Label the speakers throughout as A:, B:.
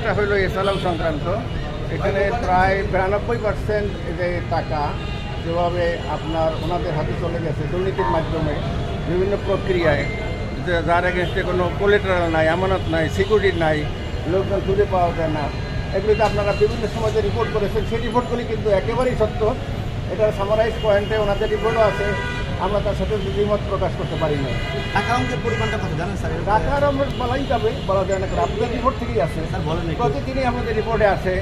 A: কেসটা হলো এসালাম সংক্রান্ত। এখানে প্রায় 92% যে টাকা যেভাবে আপনার ওনাদের হাতে চলে গেছে দুর্নীতির মাধ্যমে বিভিন্ন প্রক্রিয়ায়, যার এগেনস্টে কোনো কোলেটারাল নাই, আমানত নাই, সিকিউরিটি নাই, লোকজন খুঁজে পাওয়া যায় না, এগুলিতে আপনারা বিভিন্ন সময় যে রিপোর্ট করেছেন সেই রিপোর্টগুলি কিন্তু একেবারেই সত্য। এটার সামারাইজ পয়েন্টে ওনাদের রিপোর্টও আছে, আমরা তার সাথে দ্বিমত প্রকাশ করতে পারি না।
B: টাকা অঙ্কের পরিমাণটা কত জানেন স্যার?
A: টাকার আমরা বলাই যাবে, বলা যায় না, আপনাদের রিপোর্ট থেকেই আছে
B: স্যার বলেন
A: প্রতিদিনই আমাদের রিপোর্টে আছে।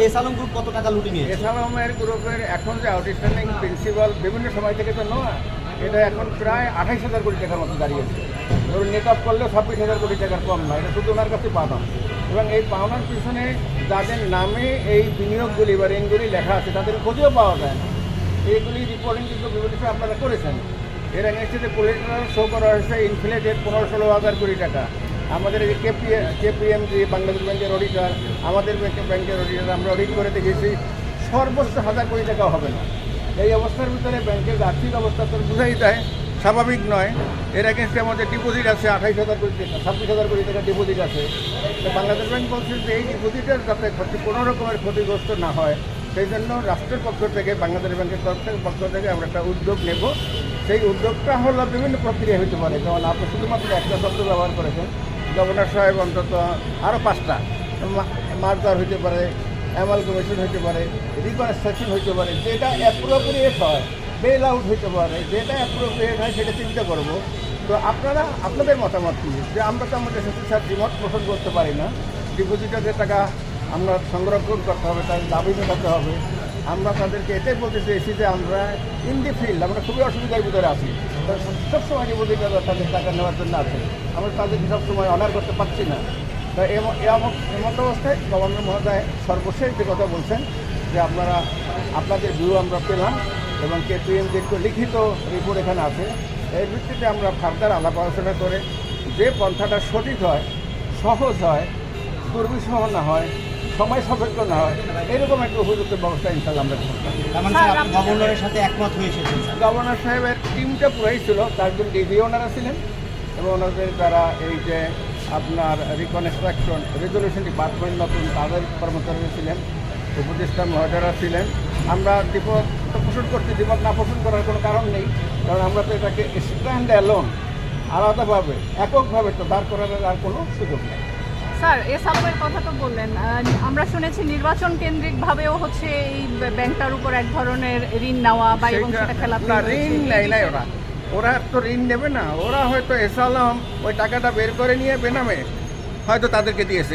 B: এসালম গ্রুপ কত টাকা লুটে নিয়েছে?
A: এসালামের গ্রুপের এখন যে আউটস্ট্যান্ডিং প্রিন্সিপাল বিভিন্ন সময় থেকে তো নেওয়া, এটা এখন প্রায় 28,000 কোটি টাকার মতো দাঁড়িয়েছে। ধরুন নেট আপ করলেও 26,000 কোটি টাকার কম নয়, এটা শুধু ওনার কাছে পাওনা। এবং এই পাওনার পিছনে যাদের নামে এই বিনিয়োগগুলি বা ঋণগুলি লেখা আছে তাদের খোঁজেও পাওয়া যায় না। এইগুলি রিপোর্টিং কিন্তু বিভিন্ন সময় আপনারা করেছেন। এর আগে যে কোলেটারাল শো করা হয়েছে ইনফ্লেটেড 15-16,000 কোটি টাকা। আমাদের এই কেপিএমজি বাংলাদেশ ব্যাংকের অডিটর, আমাদের ব্যাংকের অডিটর, আমরা অডিট করে দেখেছি সর্বোচ্চ 1,000 কোটি টাকাও হবে না। এই অবস্থার ভিতরে ব্যাংকের আর্থিক অবস্থা তো বোঝাই যায় স্বাভাবিক নয়। এর এগেনস্টে আমাদের ডিপোজিট আছে 28,000 কোটি টাকা, 26,000 কোটি টাকা ডিপোজিট আছে। তো বাংলাদেশ ব্যাংক বলছে যে এই ডিপোজিটের যাতে কোনো রকমের ক্ষতিগ্রস্ত না হয় সেই জন্য রাষ্ট্রের পক্ষ থেকে, বাংলাদেশ ব্যাংকের পক্ষ থেকে আমরা একটা উদ্যোগ নেব। সেই উদ্যোগটা হলো বিভিন্ন প্রক্রিয়া হতে পারে, যেমন আপনি শুধুমাত্র একটা শব্দ ব্যবহার করেছেন, গভর্নর সাহেব অন্তত আরও 5টা মার্জার হইতে পারে, অ্যামালগামেশন হইতে পারে, রিকনস্ট্রাকশন হইতে পারে, যেটা অ্যাপ্রোপ্রিয়েট হয়, বেল আউট হইতে পারে, যেটা অ্যাপ্রোপ্রিয়েট হয় সেটা চিন্তা করব। তো আপনারা আপনাদের মতামত কী, যে আমরা তো আমাদের সাথে দ্বিমত পোষণ করতে পারি না। ডিপোজিটারের টাকা আমরা সংরক্ষণ করতে হবে, তাদের দাবি মেটাতে হবে। আমরা তাদেরকে এটাই বলতে চেয়েছি যে আমরা ইন দি ফিল্ড আমরা খুবই অসুবিধার ভিতরে আছি। সবসময় ডিপোজিটার তাদের টাকা নেওয়ার জন্য আছে, আমরা তাদেরকে সবসময় অনার করতে পারছি না। তা এমত অবস্থায় গভর্নর মহোদয় সর্বশেষ যে কথা বলছেন যে আপনাদের ভিউ আমরা পেলাম এবং কেপিএমজির লিখিত রিপোর্ট এখানে আছে, এর ভিত্তিতে আমরা ফার্দার আলাপ আলোচনা করে যে পন্থাটা সঠিক হয়, সহজ হয়, দুর্বিষহ না হয়, সময় সাপেক্ষ না হয়, এরকম একটা উপযুক্ত ব্যবস্থা ইনশাল্লাহ আমরা করতাম।
B: গভর্নরের সাথে একমত হয়ে এসেছেন?
A: গভর্নর সাহেবের টিমটা পুরাই ছিল, 4 জন ডিজি ওনারা ছিলেন এবং ওনাদের যারা এই যে আপনার রিকনস্ট্রাকশন রেজলিউশন ডিপার্টমেন্ট নতুন তাদের কর্মচারীরা ছিলেন, উপদেষ্টা মহোদয়রা ছিলেন। আমরা দ্বিমত পোষণ করছি, দ্বিমত না পোষণ করার কোনো কারণ নেই, কারণ আমরা তো এটাকে স্ট্যান্ড অ্যালোন আলাদাভাবে এককভাবে তো দাঁড় করার আর কোনো সুযোগ নেই।
C: স্যার এসালামের কথা তো বললেন, আমরা শুনেছি নির্বাচন কেন্দ্রিকভাবেও হচ্ছে এই ব্যাংকটার উপর এক ধরনের ঋণ নেওয়া বা এবং সেটা খেলাপি
A: না, ঋণ নেয় নাই ওরা তো ঋণ নেবে না। ওরা হয়তো এসালাম ওই টাকাটা বের করে নিয়ে বেনামে হয়তো তাদেরকে দিয়েছে।